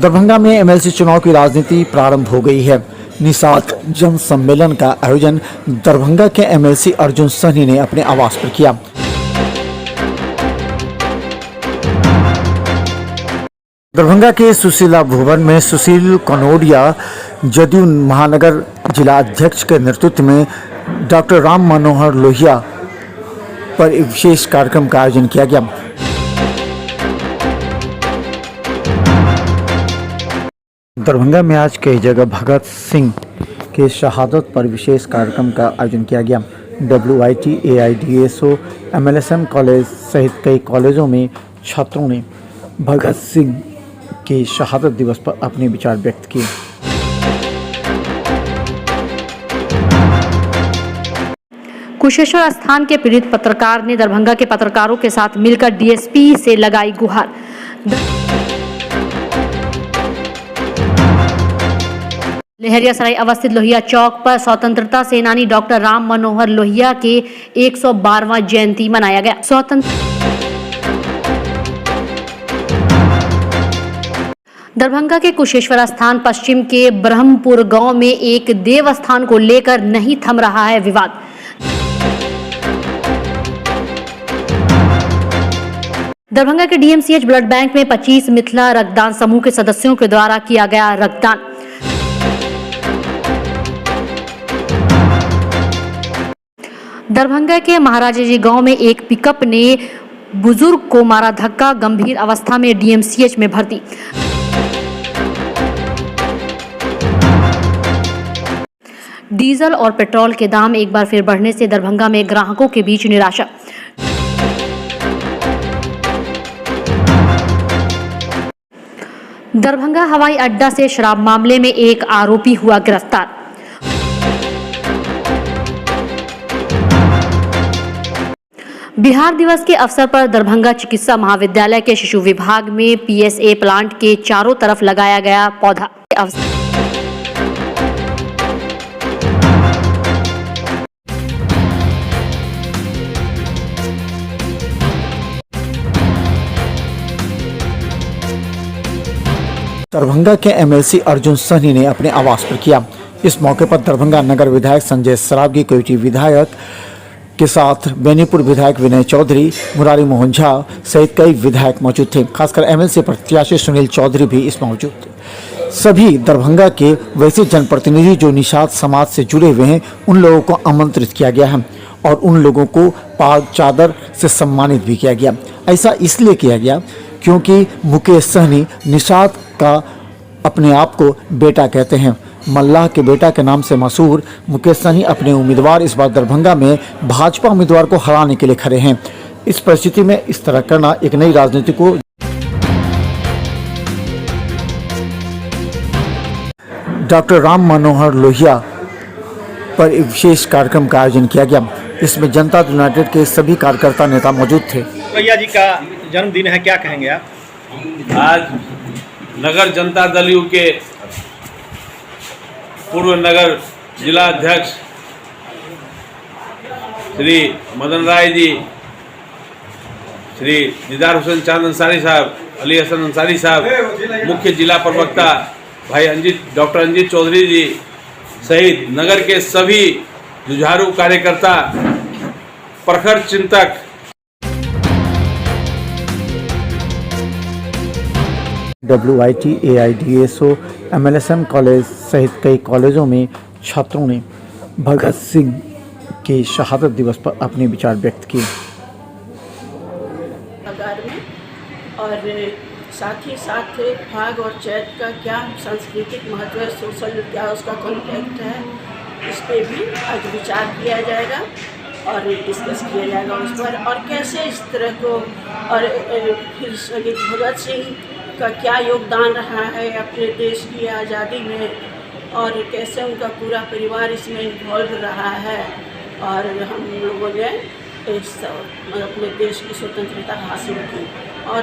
दरभंगा में एमएलसी चुनाव की राजनीति प्रारंभ हो गई है। निषाद जन सम्मेलन का आयोजन दरभंगा के एमएलसी अर्जुन सहनी ने अपने आवास पर किया। दरभंगा के सुशीला भवन में सुशील कनोडिया जदयू महानगर जिला अध्यक्ष के नेतृत्व में डॉक्टर राम मनोहर लोहिया पर एक विशेष कार्यक्रम का आयोजन किया गया। दरभंगा में आज कई जगह भगत सिंह के शहादत पर विशेष कार्यक्रम का आयोजन किया गया। WIT, AIDSO, MLSM कॉलेज सहित कई कॉलेजों में छात्रों ने भगत सिंह के शहादत दिवस पर अपने विचार व्यक्त किए। कुशेश्वर स्थान के पीड़ित पत्रकार ने दरभंगा के पत्रकारों के साथ मिलकर DSP से लगाई गुहार। लहरियासराय अवस्थित लोहिया चौक पर स्वतंत्रता सेनानी डॉक्टर राम मनोहर लोहिया के 112वां जयंती मनाया गया। दरभंगा के कुशेश्वर स्थान पश्चिम के ब्रह्मपुर गांव में एक देवस्थान को लेकर नहीं थम रहा है विवाद। दरभंगा के DMCH ब्लड बैंक में 25 मिथिला रक्तदान समूह के सदस्यों के द्वारा किया गया रक्तदान। दरभंगा के महाराजाजी गांव में एक पिकअप ने बुजुर्ग को मारा धक्का, गंभीर अवस्था में DMCH में भर्ती। डीजल और पेट्रोल के दाम एक बार फिर बढ़ने से दरभंगा में ग्राहकों के बीच निराशा। दरभंगा हवाई अड्डा से शराब मामले में एक आरोपी हुआ गिरफ्तार। बिहार दिवस के अवसर पर दरभंगा चिकित्सा महाविद्यालय के शिशु विभाग में PSA प्लांट के चारों तरफ लगाया गया पौधा। दरभंगा के MLC अर्जुन सहनी ने अपने आवास पर किया। इस मौके पर दरभंगा नगर विधायक संजय सरावगी, कोयटी विधायक के साथ बेनीपुर विधायक विनय चौधरी, मुरारी मोहन झा सहित कई विधायक मौजूद थे। खासकर MLC प्रत्याशी सुनील चौधरी भी इस मौजूद थे। सभी दरभंगा के वैसे जनप्रतिनिधि जो निषाद समाज से जुड़े हुए हैं, उन लोगों को आमंत्रित किया गया है और उन लोगों को पाग चादर से सम्मानित भी किया गया। ऐसा इसलिए किया गया क्योंकि मुकेश सहनी निषाद का अपने आप को बेटा कहते हैं। मल्लाह के बेटा के नाम से मशहूर मुकेश सहनी अपने उम्मीदवार इस बार दरभंगा में भाजपा उम्मीदवार को हराने के लिए खड़े हैं। इस परिस्थिति में इस तरह करना एक नई राजनीति को डॉक्टर राम मनोहर लोहिया पर एक विशेष कार्यक्रम का आयोजन किया गया। इसमें जनता यूनाइटेड के सभी कार्यकर्ता नेता मौजूद थे। भैया जी का जन्मदिन है, क्या कहेंगे आप? आज नगर जनता दल यू के पूर्व नगर जिला अध्यक्ष श्री मदन राय जी, श्री दीदार हुसैन चांद अंसारी साहब, अली हसन अंसारी साहब, मुख्य जिला प्रवक्ता भाई डॉक्टर अंजित चौधरी जी सहित नगर के सभी जुझारू कार्यकर्ता, प्रखर चिंतक, WIT, AIDSO, MLSM कॉलेज सहित कई कॉलेजों में छात्रों ने भगत सिंह के शहादत दिवस पर अपने विचार व्यक्त किए। और साथ ही साथ फाग और चैत का क्या सांस्कृतिक महत्व है, सोशल क्या उसका कॉन्टेक्ट है, इस पर भी आज विचार किया जाएगा और डिस्कस किया जाएगा उस पर। और कैसे इस तरह को और फिर शहीद भगत सिंह का क्या योगदान रहा है अपने देश की आज़ादी में और कैसे उनका पूरा परिवार इसमें इन्वॉल्व रहा है और हम लोगों ने अपने देश की स्वतंत्रता हासिल की। और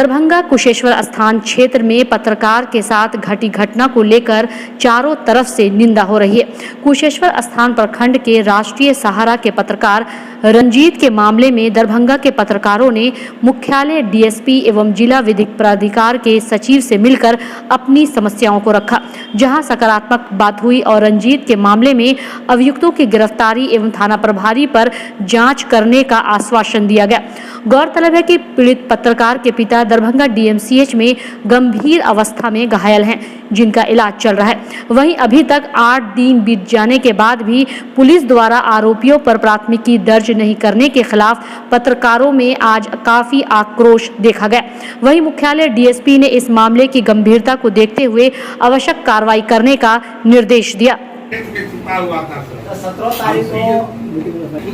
दरभंगा कुशेश्वर स्थान क्षेत्र में पत्रकार के साथ घटी घटना को लेकर चारों तरफ से निंदा हो रही है। कुशेश्वर स्थान प्रखंड के राष्ट्रीय सहारा के पत्रकार रंजीत के मामले में दरभंगा के पत्रकारों ने मुख्यालय डीएसपी एवं जिला विधिक प्राधिकार के सचिव से मिलकर अपनी समस्याओं को रखा, जहां सकारात्मक बात हुई और रंजीत के मामले में अभियुक्तों की गिरफ्तारी एवं थाना प्रभारी पर जांच करने का आश्वासन दिया गया। गौरतलब है कि पीड़ित पत्रकार के पिता दरभंगा डीएमसीएच में गंभीर अवस्था में घायल हैं, जिनका इलाज चल रहा है। वहीं अभी तक 8 दिन बीत जाने के बाद भी पुलिस द्वारा आरोपियों पर प्राथमिकी दर्ज नहीं करने के खिलाफ पत्रकारों में आज काफी आक्रोश देखा गया। वहीं मुख्यालय डीएसपी ने इस मामले की गंभीरता को देखते हुए आवश्यक कार्रवाई करने का निर्देश दिया। 17 तारीख को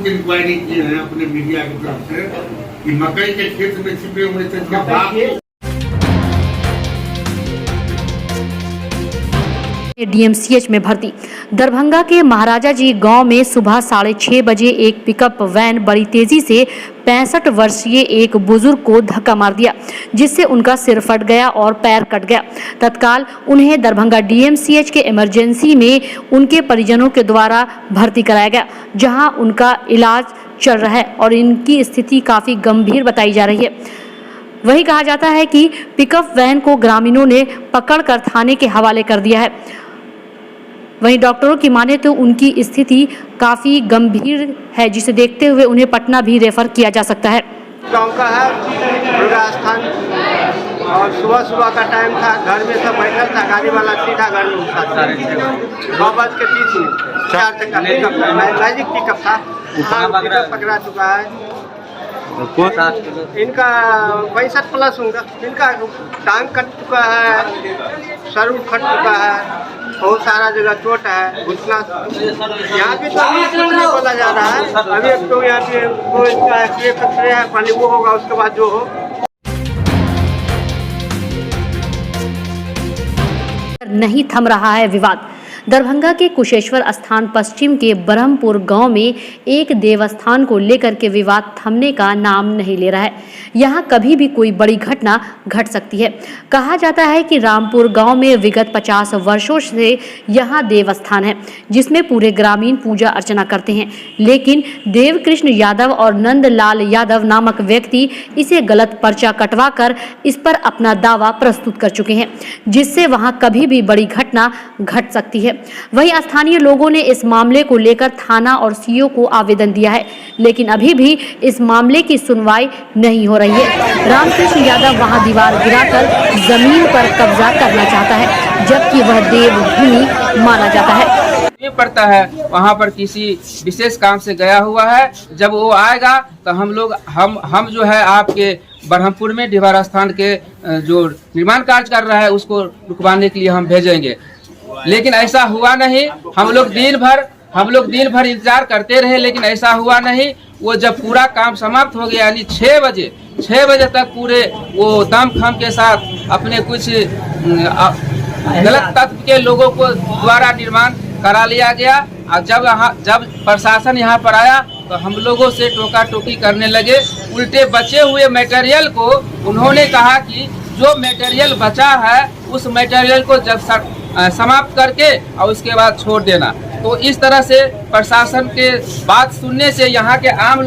इंक्वायरी की है अपने मीडिया की तरफ से कि मकई के खेत में छिपे हुए थे इसके बाप डीएमसीएच में भर्ती। दरभंगा के महाराजा जी गांव में सुबह 6:30 बजे एक पिकअप वैन बड़ी तेजी से 65 वर्षीय एक बुजुर्ग को धक्का मार दिया, जिससे उनका सिर फट गया और पैर कट गया। तत्काल उन्हें दरभंगा डीएमसीएच के इमरजेंसी में उनके परिजनों के द्वारा भर्ती कराया गया, जहां उनका इलाज चल रहा है और इनकी स्थिति काफ़ी गंभीर बताई जा रही है। वहीं कहा जाता है कि पिकअप वैन को ग्रामीणों ने पकड़कर थाने के हवाले कर दिया है। वहीं डॉक्टरों की माने तो उनकी स्थिति काफ़ी गंभीर है, जिसे देखते हुए उन्हें पटना भी रेफर किया जा सकता है। गांव का है दुर्गा स्थान, और सुबह का टाइम था, घर में सब बैठा था, गाड़ी वाला सीधा घर में उठा 9:30 4 चक्का पिकअप मैजिक पिकअप था, पिकअप पकड़ा चुका है। इनका 65+ होगा, इनका टांग कट चुका है, सर फट चुका है, बहुत सारा जगह चोट है, घुटना। यहाँ पे तो अभी कुछ नहीं बोला जा रहा है। अभी एक तो यहाँ पे वो इसका एक्सरे है, पहले वो होगा, उसके बाद जो हो। नहीं थम रहा है विवाद। दरभंगा के कुशेश्वर स्थान पश्चिम के ब्रह्मपुर गांव में एक देवस्थान को लेकर के विवाद थमने का नाम नहीं ले रहा है। यहां कभी भी कोई बड़ी घटना घट सकती है। कहा जाता है कि रामपुर गांव में विगत 50 वर्षों से यहां देवस्थान है, जिसमें पूरे ग्रामीण पूजा अर्चना करते हैं, लेकिन देवकृष्ण यादव और नंदलाल यादव नामक व्यक्ति इसे गलत पर्चा कटवा कर इस पर अपना दावा प्रस्तुत कर चुके हैं, जिससे वहां कभी भी बड़ी घटना घट सकती है। वहीं स्थानीय लोगों ने इस मामले को लेकर थाना और सीओ को आवेदन दिया है, लेकिन अभी भी इस मामले की सुनवाई नहीं हो रही है। रामकृष्ण यादव वहां दीवार गिराकर जमीन पर कब्जा करना चाहता है, जबकि वह देवभूमि माना जाता है। ये पड़ता है, वहाँ पर किसी विशेष काम से गया हुआ है। जब वो आएगा तो हम लोग हम जो है आपके ब्रह्मपुर में डिहवार स्थान के जो निर्माण कार्य कर रहा है उसको रुकवाने के लिए हम भेजेंगे, लेकिन ऐसा हुआ नहीं। हम लोग दिन भर इंतजार करते रहे, लेकिन ऐसा हुआ नहीं। वो जब पूरा काम समाप्त हो गया, यानी 6 बजे तक पूरे वो दमखम के साथ अपने कुछ गलत तत्व के लोगों को द्वारा निर्माण करा लिया गया। और जब प्रशासन यहाँ पर आया तो हम लोगों से टोका टोकी करने लगे। उल्टे बचे हुए मटेरियल को उन्होंने कहा कि जो मटेरियल बचा है उस मटेरियल को जब समाप्त करके और उसके बाद छोड़ देना। तो इस तरह से प्रशासन के बात सुनने से यहाँ के आम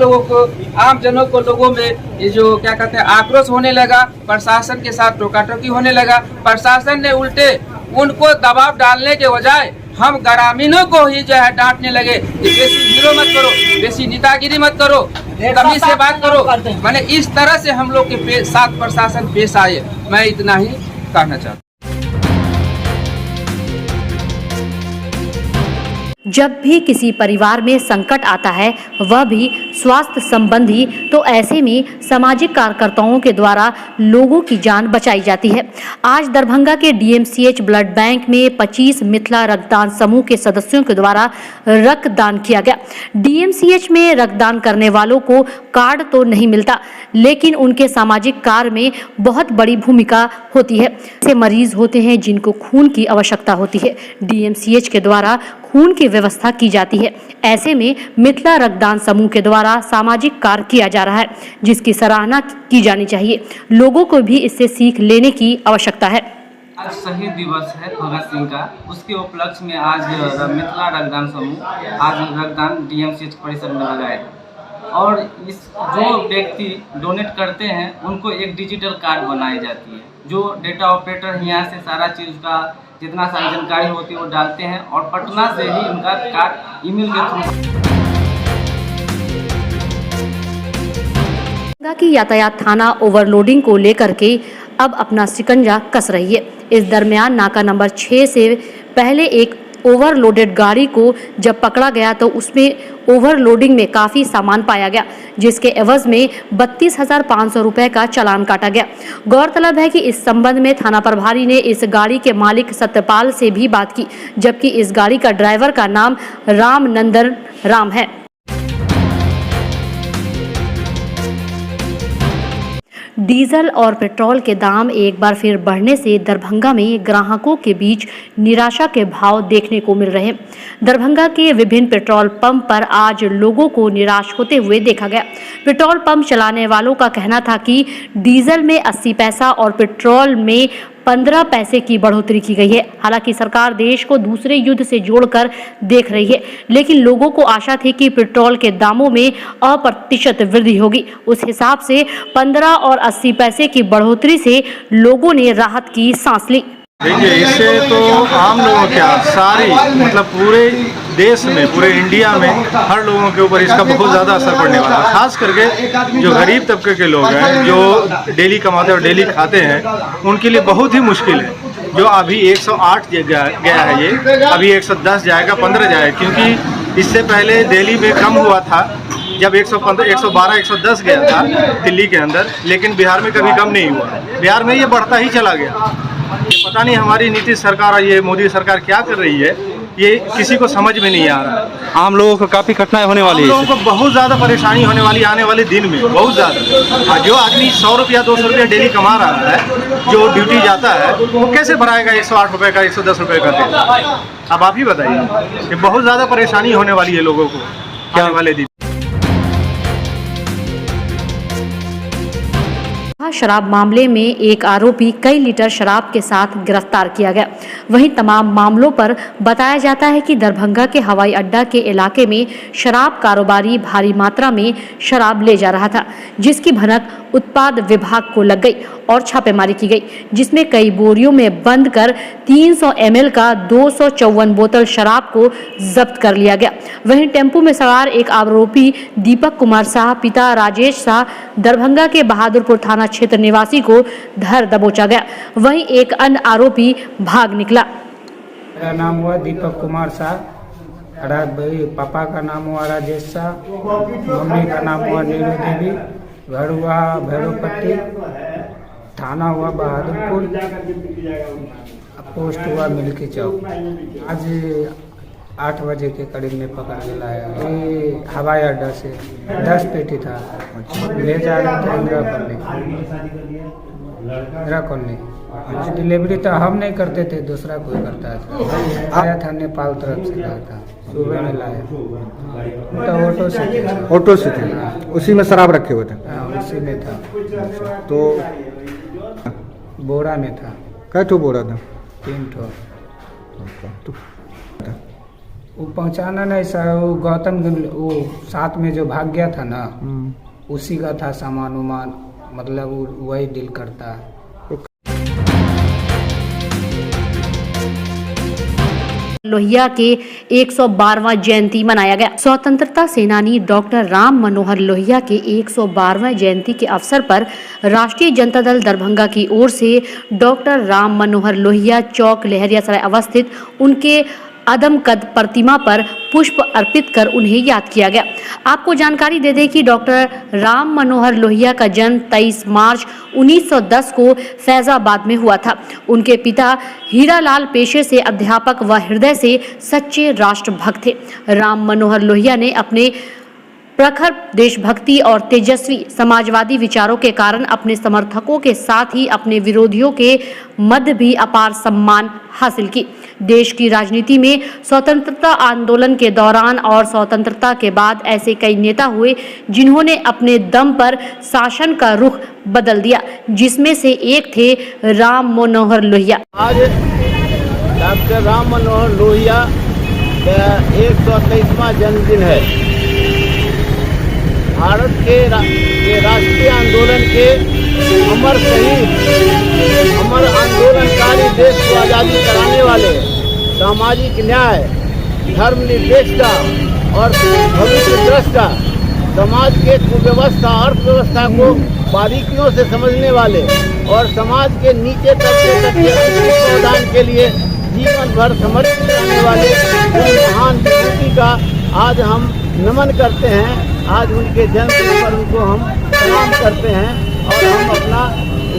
जनों को लोगों में ये जो क्या कहते हैं आक्रोश होने लगा, प्रशासन के साथ टोका टोकी होने लगा। प्रशासन ने उल्टे उनको दबाव डालने के बजाय हम ग्रामीणों को ही जो है डांटने लगे कि बेसी हीरो मत करो, बेसी नेतागिरी मत करो, तमीज से बात करो। मैंने इस तरह से हम लोग के साथ प्रशासन पेश आए। मैं इतना ही कहना चाहता हूँ। जब भी किसी परिवार में संकट आता है, वह भी स्वास्थ्य संबंधी, तो ऐसे में सामाजिक कार्यकर्ताओं के द्वारा लोगों की जान बचाई जाती है। आज दरभंगा के डीएमसीएच ब्लड बैंक में 25 मिथिला रक्तदान समूह के सदस्यों के द्वारा रक्तदान किया गया। डीएमसीएच में रक्तदान करने वालों को कार्ड तो नहीं मिलता, लेकिन उनके सामाजिक कार्य में बहुत बड़ी भूमिका होती है। ऐसे मरीज होते हैं जिनको खून की आवश्यकता होती है। डीएमसीएच के द्वारा खून की व्यवस्था की जाती है। ऐसे में मिथिला रक्तदान समूह के द्वारा सामाजिक कार्य किया जा रहा है, जिसकी सराहना की जानी चाहिए। लोगों को भी इससे सीख लेने की आवश्यकता है। आज शहीद दिवस है भगत सिंह का, उसके उपलक्ष्य में आज मिथिला रक्तदान समूह आज रक्तदान डीएमसीएच परिसर में लगाए और इस जो व्यक्ति डोनेट करते हैं उनको एक डिजिटल कार्ड बनाई जाती है। जो डेटा ऑपरेटर यहाँ से सारा चीज़ का जितना सारी जानकारी होती है वो डालते हैं और पटना से ही उनका कार्ड ईमेल के थ्रू की यातायात थाना ओवरलोडिंग को लेकर के अब अपना शिकंजा कस रही है। इस दरमियान नाका नंबर 6 से पहले एक ओवरलोडेड गाड़ी को जब पकड़ा गया तो उसमें ओवरलोडिंग में काफ़ी सामान पाया गया, जिसके एवज में 32,500 रुपये का चालान काटा गया। गौरतलब है कि इस संबंध में थाना प्रभारी ने इस गाड़ी के मालिक सत्यपाल से भी बात की, जबकि इस गाड़ी का ड्राइवर का नाम रामनंदन राम है। डीजल और पेट्रोल के दाम एक बार फिर बढ़ने से दरभंगा में ग्राहकों के बीच निराशा के भाव देखने को मिल रहे हैं। दरभंगा के विभिन्न पेट्रोल पंप पर आज लोगों को निराश होते हुए देखा गया। पेट्रोल पंप चलाने वालों का कहना था कि डीजल में 80 पैसा और पेट्रोल में 15 पैसे की बढ़ोतरी की गई है। हालांकि सरकार देश को दूसरे युद्ध से जोड़कर देख रही है, लेकिन लोगों को आशा थी कि पेट्रोल के दामों में अप्रतिशत वृद्धि होगी। उस हिसाब से 15 और 80 पैसे की बढ़ोतरी से लोगों ने राहत की सांस ली। देखिए, इससे तो आम लोगों क्या सारी मतलब पूरे देश में, पूरे इंडिया में हर लोगों के ऊपर इसका बहुत ज़्यादा असर पड़ने वाला है। खास करके जो गरीब तबके के लोग हैं, जो डेली कमाते और डेली खाते हैं, उनके लिए बहुत ही मुश्किल है। जो अभी 108 गया है, ये अभी 110 जाएगा, 15 जाएगा, क्योंकि इससे पहले दिल्ली में कम हुआ था जब 115, 112, 110 गया था दिल्ली के अंदर, लेकिन बिहार में कभी कम नहीं हुआ। बिहार में ये बढ़ता ही चला गया। ये पता नहीं हमारी नीतीश सरकार और ये मोदी सरकार क्या कर रही है, ये किसी को समझ में नहीं आ रहा है। आम लोगों को काफ़ी कठिनाई होने वाली है। लोगों को बहुत ज़्यादा परेशानी होने वाली आने वाले दिन में, बहुत ज़्यादा। जो आदमी 100 रुपया 200 रुपया डेली कमा रहा है, जो ड्यूटी जाता है, वो कैसे भराएगा 108 रुपये का, 110 रुपये का तेल? अब आप ही बताइए। ये बहुत ज़्यादा परेशानी होने वाली है लोगों को आने वाले दिन। शराब मामले में एक आरोपी कई लीटर शराब के साथ गिरफ्तार किया गया। वहीं तमाम मामलों पर बताया जाता है कि दरभंगा के हवाई अड्डा के इलाके में शराब कारोबारी भारी मात्रा में शराब ले जा रहा था, जिसकी भनक उत्पाद विभाग को लग गई और छापेमारी की गई, जिसमें कई बोरियों में बंद कर 300 ml का 254 बोतल शराब को जब्त कर लिया गया। वहीं टेम्पो में सवार एक आरोपी दीपक कुमार शाह पिता राजेश शाह दरभंगा के बहादुरपुर थाना क्षेत्र निवासी को धर दबोचा गया। वहीं एक अन्य आरोपी भाग निकला। मेरा नाम हुआ दीपक कुमार शाह, पापा का नाम हुआ राजेश शाह, मम्मी का नाम हुआ नीरू देवी, घर हुआ भैरवपट्टी, थाना हुआ बहादुरपुर, पोस्ट हुआ मिल्की चौक। आज 8 बजे के करीब में पकड़ के लाया। ये हवाई अड्डा से 10 पेटी था, ले जा रहा था इंदिरा कॉलोनी। डिलीवरी तो हम नहीं करते थे, दूसरा कोई करता था। आया था नेपाल तरफ से लाया था, सुबह में लाया तो ऑटो से थे। उसी में शराब रखे हुए थे? हाँ, उसी में था। तो बोरा में था। कै ठो बोरा था? 3 ठो। वो पहुंचाना नहीं सर, वो गौतम वो साथ में जो भाग गया था ना, उसी का था सामान उमान, मतलब वो वही डील करता है। लोहिया के 112वां जयंती मनाया गया। स्वतंत्रता सेनानी डॉक्टर राम मनोहर लोहिया के 112वें जयंती के अवसर पर राष्ट्रीय जनता दल दरभंगा की ओर से डॉक्टर राम मनोहर लोहिया चौक लहरियासराय अवस्थित उनके अदमकद प्रतिमा पर पुष्प अर्पित कर उन्हें याद किया गया। आपको जानकारी दे दें कि डॉक्टर राम मनोहर लोहिया का जन्म 23 मार्च 1910 को फैजाबाद में हुआ था। उनके पिता हीरालाल पेशे से अध्यापक व हृदय से सच्चे राष्ट्रभक्त थे। राम मनोहर लोहिया ने अपने प्रखर देशभक्ति और तेजस्वी समाजवादी विचारों के कारण अपने समर्थकों के साथ ही अपने विरोधियों के मध्य भी अपार सम्मान हासिल की। देश की राजनीति में स्वतंत्रता आंदोलन के दौरान और स्वतंत्रता के बाद ऐसे कई नेता हुए जिन्होंने अपने दम पर शासन का रुख बदल दिया, जिसमें से एक थे राम मनोहर लोहिया। आज डॉक्टर राम मनोहर लोहिया का 123वां जन्मदिन है। भारत के राष्ट्रीय आंदोलन के अमर शहीद, अमर आंदोलनकारी, देश को आज़ादी कराने वाले, सामाजिक न्याय, धर्मनिरपेक्षता और भविष्य दृष्टा, समाज के कुव्यवस्था, अर्थव्यवस्था को बारीकियों से समझने वाले और समाज के नीचे तबके तक के अनुदान के लिए जीवन भर समर्पित रहने वाले उन महान विभूति का आज हम नमन करते हैं। आज उनके जन्मदिन पर उनको हम सलाम करते हैं और हम अपना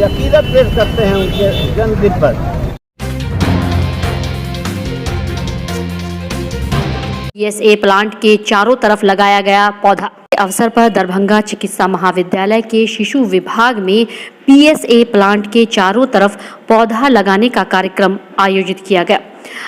अकीदत पेश करते हैं उनके जन्मदिन पर। पीएसए प्लांट के चारों तरफ लगाया गया पौधा। अवसर पर दरभंगा चिकित्सा महाविद्यालय के शिशु विभाग में पीएसए प्लांट के चारों तरफ पौधा लगाने का कार्यक्रम आयोजित किया गया।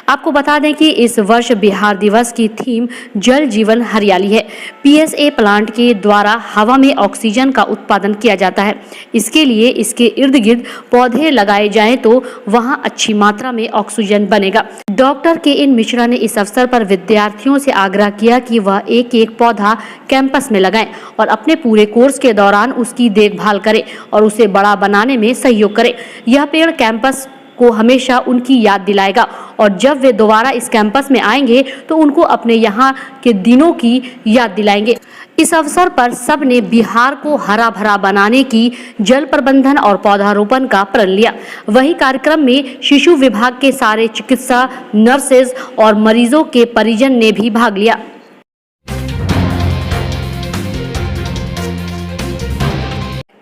आपको बता दें कि इस वर्ष बिहार दिवस की थीम जल जीवन हरियाली है। पीएसए प्लांट के द्वारा हवा में ऑक्सीजन का उत्पादन किया जाता है। इसके लिए इसके इर्द गिर्द पौधे लगाए जाएं तो वहां अच्छी मात्रा में ऑक्सीजन बनेगा। Doctor K. N.. मिश्रा ने इस अवसर पर विद्यार्थियों से आग्रह किया कि वह एक एक पौधा कैंपस में लगाएं और अपने पूरे कोर्स के दौरान उसकी देखभाल करें और उसे बड़ा बनाने में सहयोग करें। यह पेड़ कैंपस को हमेशा उनकी याद दिलाएगा और जब वे दोबारा इस कैंपस में आएंगे तो उनको अपने यहाँ के दिनों की याद दिलाएंगे। इस अवसर पर सब ने बिहार को हरा भरा बनाने की जल प्रबंधन और पौधारोपण का प्रण लिया। वहीं कार्यक्रम में शिशु विभाग के सारे चिकित्सा, नर्सेज और मरीजों के परिजन ने भी भाग लिया।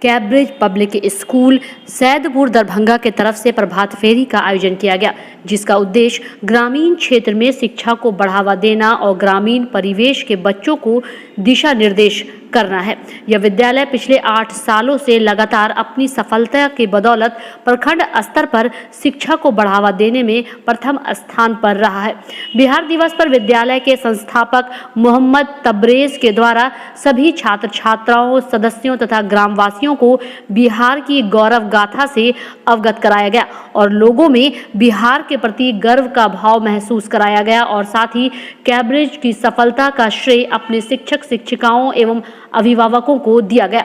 Cambridge public school Saidpur Darbhanga के तरफ से प्रभात फेरी का आयोजन किया गया, जिसका उद्देश्य ग्रामीण क्षेत्र में शिक्षा को बढ़ावा देना और ग्रामीण परिवेश के बच्चों को दिशा निर्देश करना है। यह विद्यालय पिछले 8 सालों से लगातार अपनी सफलता के बदौलत प्रखंड स्तर पर शिक्षा को बढ़ावा देने में प्रथम स्थान पर रहा है। बिहार दिवस पर विद्यालय के संस्थापक मोहम्मद तबरेज के द्वारा सभी छात्र छात्राओं, सदस्यों तथा ग्रामवासियों को बिहार की गौरव गाथा से अवगत कराया गया और लोगों में बिहार के प्रति गर्व का भाव महसूस कराया गया और साथ ही कैब्रिज की सफलता का श्रेय अपने शिक्षक शिक्षिकाओं एवं अभिभावकों को दिया गया।